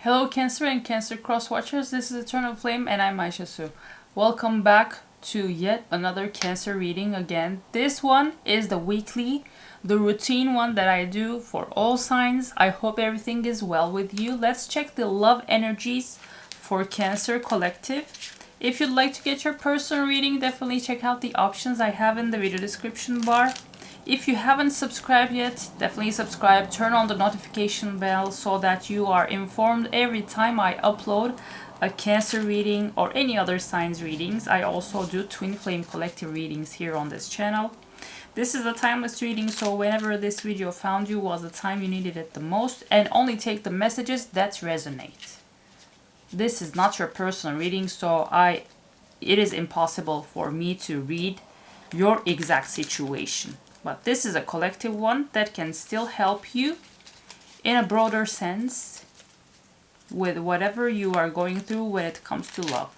Hello Cancer and Cancer Cross Watchers, this is Eternal Flame and I'm Aisha Su. Welcome back to yet another Cancer reading again. This one is the weekly, the routine one that I do for all signs. I hope everything is well with you. Let's check the love energies for Cancer Collective. If you'd like to get your personal reading, definitely check out the options I have in the video description bar. If you haven't subscribed yet, definitely subscribe, turn on the notification bell so that you are informed every time I upload a Cancer reading or any other signs readings. I also do Twin Flame Collective readings here on this channel. This is a timeless reading, so whenever this video found you was the time you needed it the most, and only take the messages that resonate. This is not your personal reading, so it is impossible for me to read your exact situation. But this is a collective one that can still help you in a broader sense with whatever you are going through when it comes to love.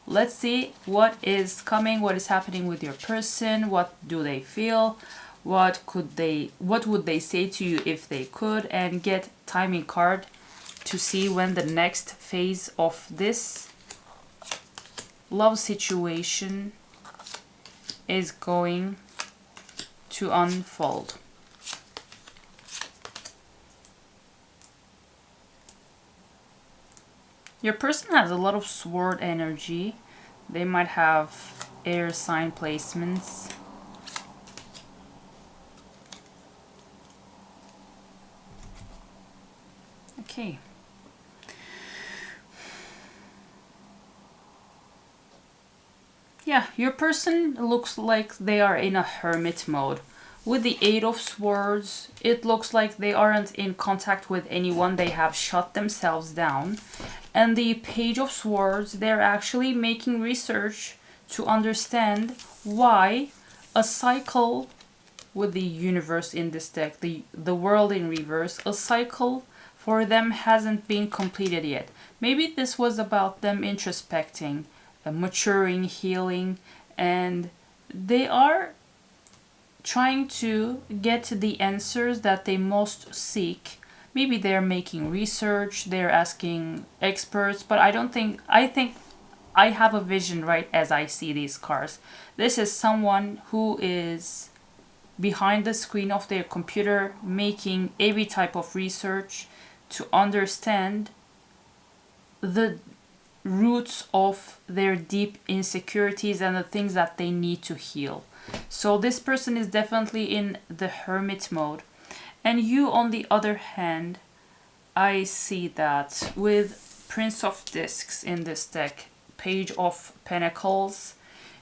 Let's see what is coming, what is happening with your person, what do they feel, what would they say to you if they could, and get timing card to see when the next phase of this love situation is going to unfold. Your person has a lot of sword energy. They might have air sign placements. Okay. Yeah, your person looks like they are in a hermit mode. With the Eight of Swords, it looks like they aren't in contact with anyone. They have shut themselves down. And the Page of Swords, they're actually making research to understand why a cycle with the universe in this deck, the world in reverse, a cycle for them hasn't been completed yet. Maybe this was about them introspecting, maturing, healing, and they are trying to get the answers that they most seek. Maybe they're making research, they're asking experts, but I think I have a vision right as I see these cards. This is someone who is behind the screen of their computer making every type of research to understand the roots of their deep insecurities and the things that they need to heal. So this person is definitely in the hermit mode. And you, on the other hand, I see that with Prince of Discs in this deck, Page of Pentacles,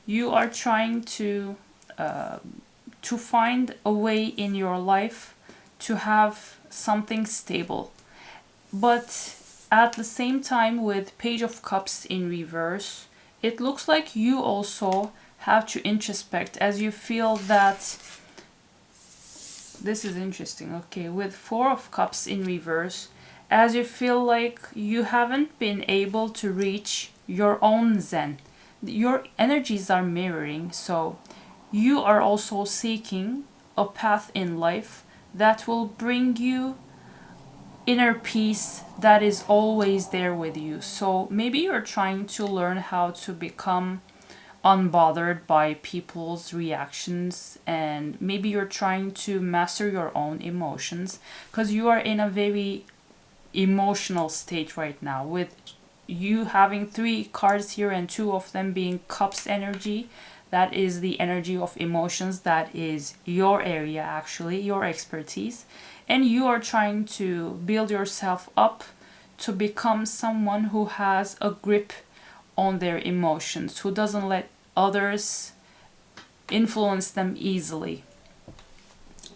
you are trying to find a way in your life to have something stable. But at the same time, with Page of Cups in reverse, it looks like you also have to introspect as you feel that this is interesting. Okay, with Four of Cups in reverse, as you feel like you haven't been able to reach your own zen. Your energies are mirroring, so you are also seeking a path in life that will bring you inner peace that is always there with you. So maybe you're trying to learn how to become unbothered by people's reactions, and maybe you're trying to master your own emotions because you are in a very emotional state right now, with you having 3 cards here and 2 of them being cups energy. That is the energy of emotions. That is your area, actually, your expertise. And you are trying to build yourself up to become someone who has a grip on their emotions, who doesn't let others influence them easily.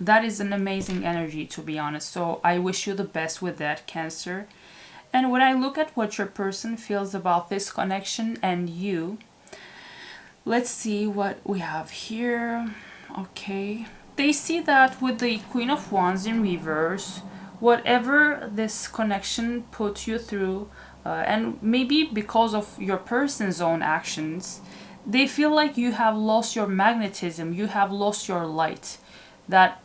That is an amazing energy, to be honest. So I wish you the best with that, Cancer. And when I look at what your person feels about this connection and you, let's see what we have here. Okay. They see that with the Queen of Wands in reverse, whatever this connection put you through, and maybe because of your person's own actions, they feel like you have lost your magnetism, you have lost your light, that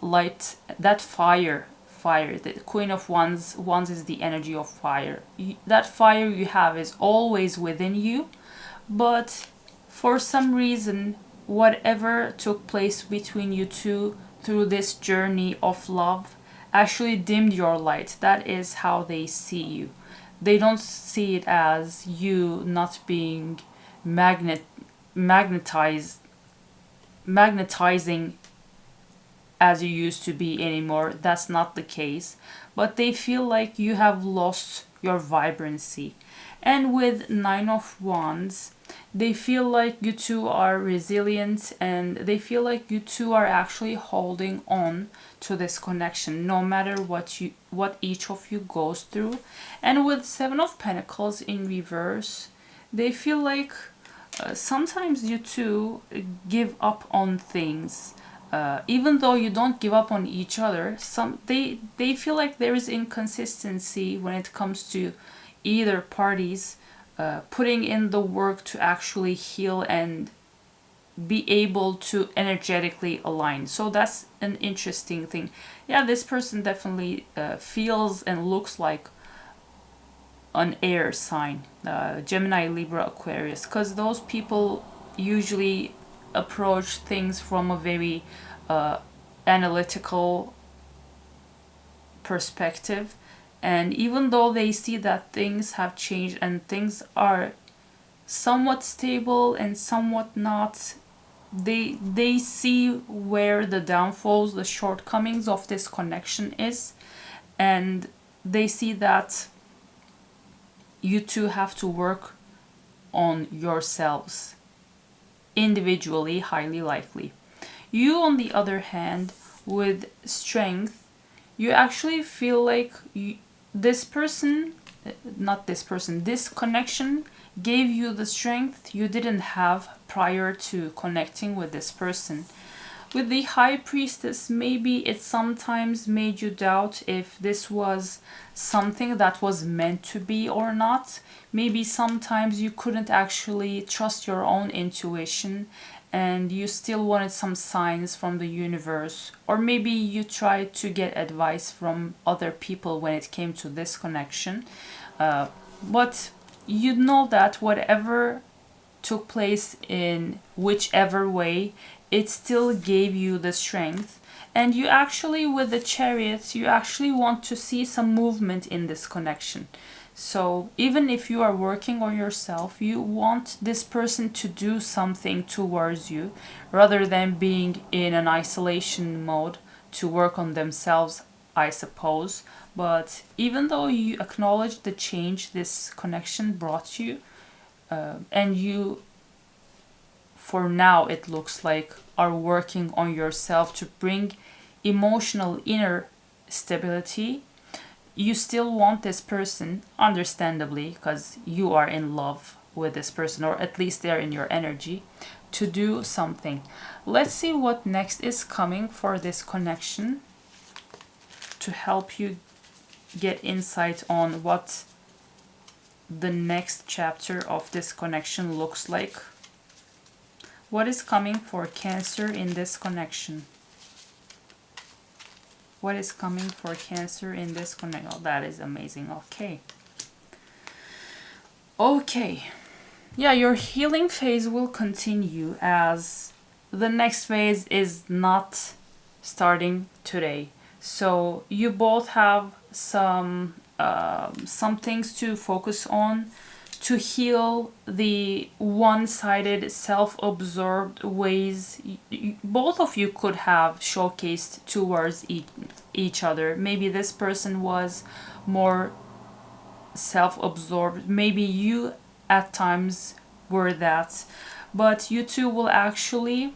fire fire. The Queen of Wands is the energy of fire. That fire you have is always within you, but for some reason, whatever took place between you two through this journey of love actually dimmed your light. That is how they see you. They don't see it as you not being magnetizing as you used to be anymore. That's not the case. But they feel like you have lost your vibrancy. And with Nine of Wands, they feel like you two are resilient, and they feel like you two are actually holding on to this connection no matter what each of you goes through. And with Seven of Pentacles in reverse, they feel like sometimes you two give up on things. Even though you don't give up on each other, they feel like there is inconsistency when it comes to either parties putting in the work to actually heal and be able to energetically align. So that's an interesting thing. Yeah, this person definitely feels and looks like an air sign, Gemini, Libra, Aquarius, because those people usually approach things from a very analytical perspective. And even though they see that things have changed and things are somewhat stable and somewhat not, they see where the downfalls, the shortcomings of this connection is, and they see that you two have to work on yourselves individually, highly likely. You, on the other hand, with Strength, you actually feel like this connection gave you the strength you didn't have prior to connecting with this person. With the High Priestess, maybe it sometimes made you doubt if this was something that was meant to be or not. Maybe sometimes you couldn't actually trust your own intuition and you still wanted some signs from the universe. Or maybe you tried to get advice from other people when it came to this connection. But you know that whatever took place in whichever way, it still gave you the strength. And you actually, with the Chariots, you actually want to see some movement in this connection. So even if you are working on yourself, you want this person to do something towards you rather than being in an isolation mode to work on themselves, I suppose. But even though you acknowledge the change this connection brought you, and you, for now it looks like, are working on yourself to bring emotional inner stability, you still want this person, understandably, because you are in love with this person, or at least they're in your energy, to do something. Let's see what next is coming for this connection to help you get insight on what the next chapter of this connection looks like. What is coming for Cancer in this connection? What is coming for Cancer in this connection? Oh, that is amazing. Okay. Okay. Yeah, your healing phase will continue, as the next phase is not starting today. So you both have some things to focus on to heal the one-sided, self-absorbed ways both of you could have showcased towards each other. Maybe this person was more self-absorbed. Maybe you at times were that. But you two will actually,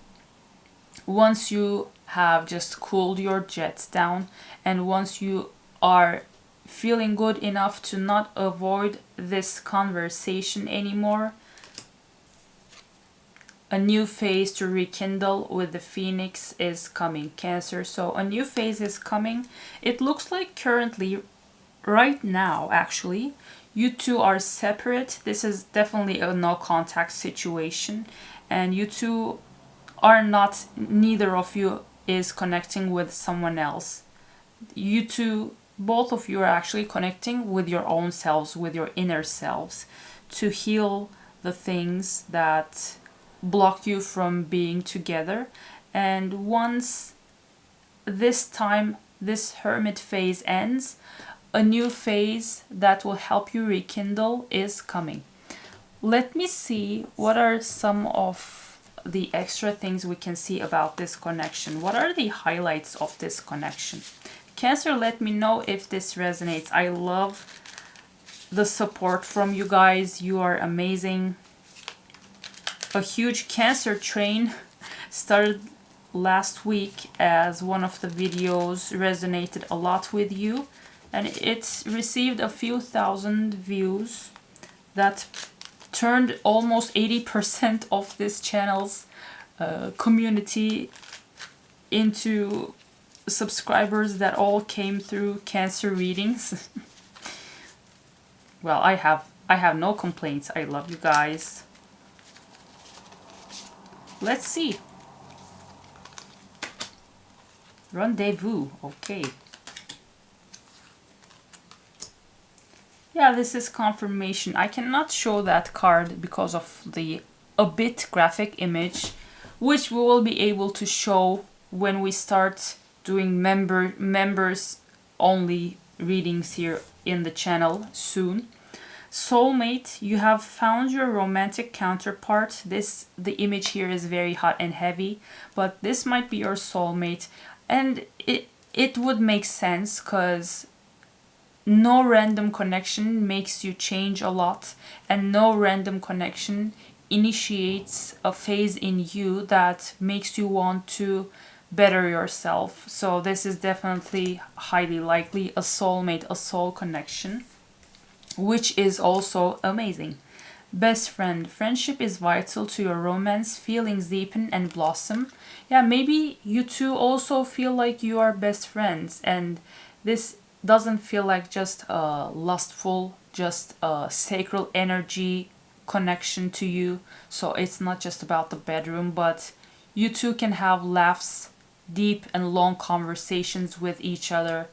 once you have just cooled your jets down and once you are feeling good enough to not avoid this conversation anymore, a new phase to rekindle with the Phoenix is coming, Cancer. So a new phase is coming. It looks like currently, right now actually, you two are separate. This is definitely a no contact situation, and you two are not, neither of you is connecting with someone else. you two, both of you are actually connecting with your own selves, with your inner selves, to heal the things that block you from being together. And once this hermit phase ends, a new phase that will help you rekindle is coming. Let me see what are some of the extra things we can see about this connection. What are the highlights of this connection? Cancer, let me know if this resonates. I love the support from you guys. You are amazing. A huge Cancer train started last week as one of the videos resonated a lot with you, and it's received a few thousand views that turned almost 80% of this channel's community into subscribers that all came through Cancer readings. Well, I have no complaints. I love you guys. Let's see. Rendezvous. Okay. Yeah, this is confirmation. I cannot show that card because of the a bit graphic image, which we will be able to show when we start doing members only readings here in the channel soon. Soulmate, you have found your romantic counterpart. The image here is very hot and heavy, but this might be your soulmate, and it would make sense because no random connection makes you change a lot, and no random connection initiates a phase in you that makes you want to better yourself. So this is definitely highly likely a soulmate, a soul connection, which is also amazing. Best friend. Friendship is vital to your romance. Feelings deepen and blossom. Yeah, maybe you two also feel like you are best friends, and this doesn't feel like just a lustful, just a sacral energy connection to you. So it's not just about the bedroom, but you two can have laughs, deep and long conversations with each other,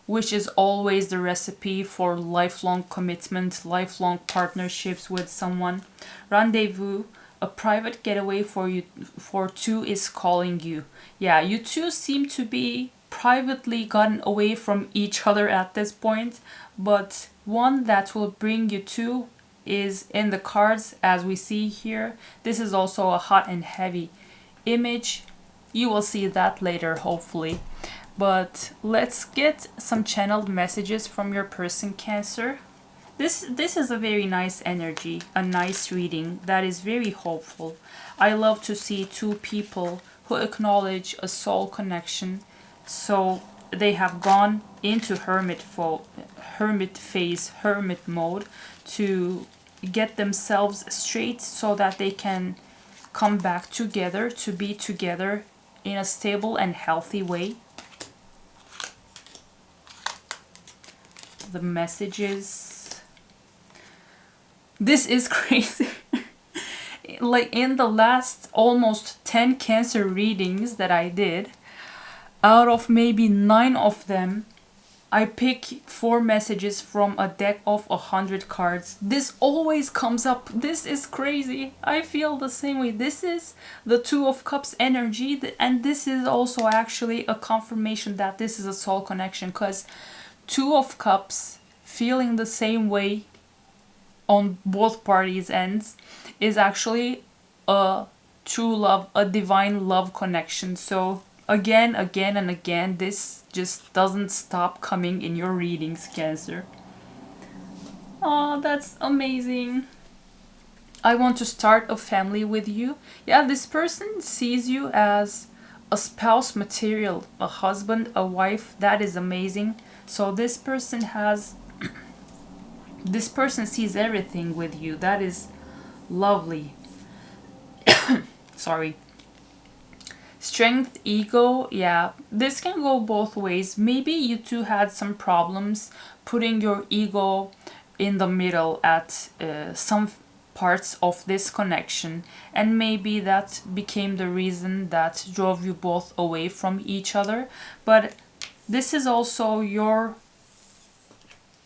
which is always the recipe for lifelong commitment, lifelong partnerships with someone. Rendezvous, a private getaway for two is calling you. Yeah, you two seem to be privately gotten away from each other at this point, but one that will bring you two is in the cards, as we see here. This is also a hot and heavy image. You will see that later, hopefully. But let's get some channeled messages from your person, Cancer. This is a very nice energy, a nice reading that is very hopeful. I love to see two people who acknowledge a soul connection. So they have gone into hermit phase, hermit mode, to get themselves straight so that they can come back together, to be together in a stable and healthy way. The messages. This is crazy. Like in the last almost 10 Cancer readings that I did, out of maybe 9 of them, I pick 4 messages from a deck of 100 cards. This always comes up. This is crazy. I feel the same way. This is the Two of Cups energy, and this is also actually a confirmation that this is a soul connection, because Two of Cups feeling the same way on both parties' ends is actually a true love, a divine love connection. So again and again, this just doesn't stop coming in your readings, Cancer. Oh, that's amazing. I want to start a family with you. Yeah, this person sees you as a spouse material, a husband, a wife. That is amazing. So this person sees everything with you. That is lovely. Sorry. Strength, ego, yeah, this can go both ways. Maybe you two had some problems putting your ego in the middle at some parts of this connection, and maybe that became the reason that drove you both away from each other. But This is also your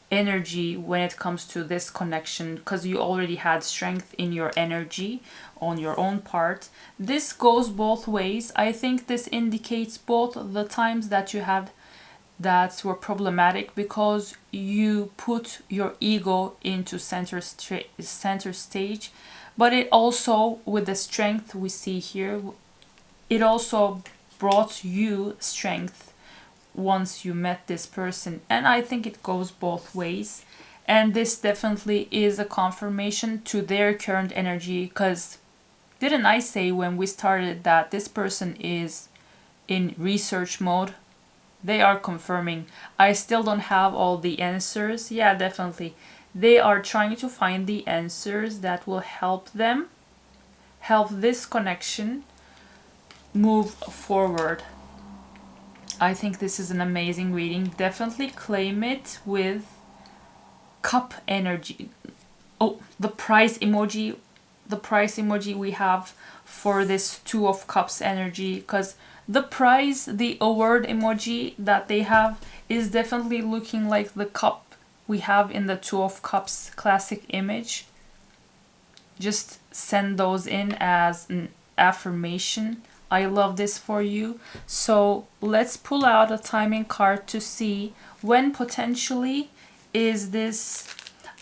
energy when it comes to this connection, because you already had strength in your energy on your own part. This goes both ways. I think this indicates both the times that you had that were problematic because you put your ego into center stage, but it also, with the strength we see here, it also brought you strength once you met this person. And I think it goes both ways, and this definitely is a confirmation to their current energy, because didn't I say when we started that this person is in research mode? They are confirming. I still don't have all the answers. Yeah, definitely. They are trying to find the answers that will help them, help this connection move forward. I think this is an amazing reading. Definitely claim it with cup energy. Oh, the price emoji. The price emoji we have for this Two of Cups energy, because the prize, the award emoji that they have is definitely looking like the cup we have in the Two of Cups classic image. Just send those in as an affirmation. I love this for you. So let's pull out a timing card to see when potentially is this,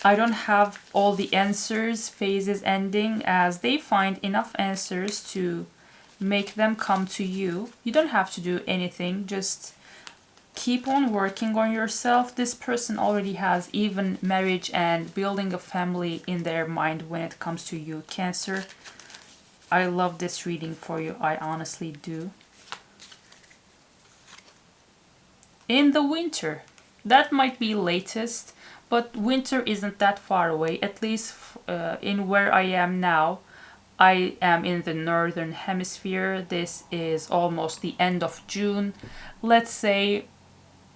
I don't have all the answers, phases ending, as they find enough answers to make them come to you. You don't have to do anything, just keep on working on yourself. This person already has even marriage and building a family in their mind when it comes to you, Cancer. I love this reading for you, I honestly do. In the winter, that might be latest, but winter isn't that far away, at least in where I am now. I am in the northern hemisphere. This is almost the end of June. Let's say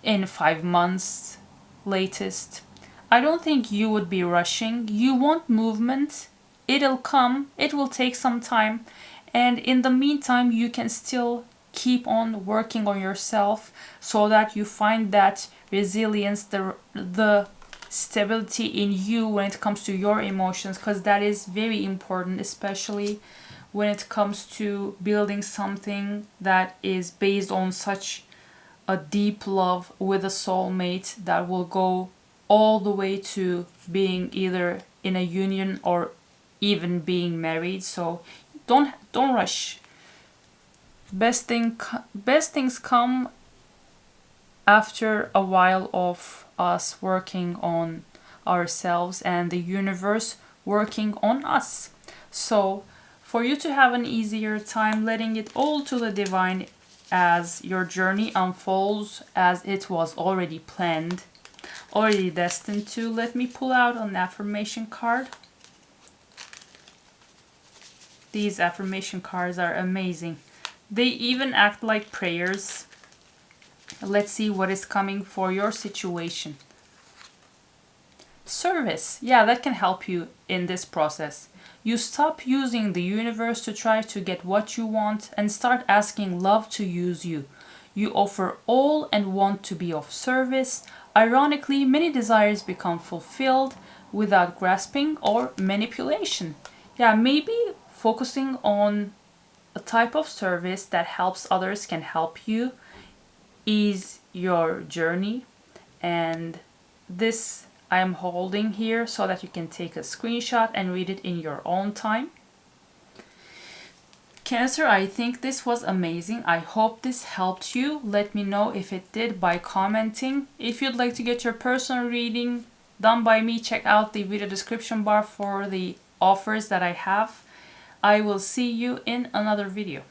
in 5 months latest. I don't think you would be rushing. You want movement. It'll come. It will take some time. And in the meantime, you can still keep on working on yourself so that you find that resilience, the stability in you when it comes to your emotions, because that is very important, especially when it comes to building something that is based on such a deep love with a soulmate that will go all the way to being either in a union or even being married. So don't rush. Best things come after a while of us working on ourselves and the universe working on us. So for you to have an easier time letting it all to the divine as your journey unfolds, as it was already planned, already destined to, let me pull out an affirmation card. These affirmation cards are amazing. They even act like prayers. Let's see what is coming for your situation. Service. Yeah, that can help you in this process. You stop using the universe to try to get what you want and start asking love to use you. You offer all and want to be of service. Ironically, many desires become fulfilled without grasping or manipulation. Yeah, maybe focusing on a type of service that helps others can help you ease your journey. And this I am holding here so that you can take a screenshot and read it in your own time. Cancer, I think this was amazing. I hope this helped you. Let me know if it did by commenting. If you'd like to get your personal reading done by me, check out the video description bar for the offers that I have. I will see you in another video.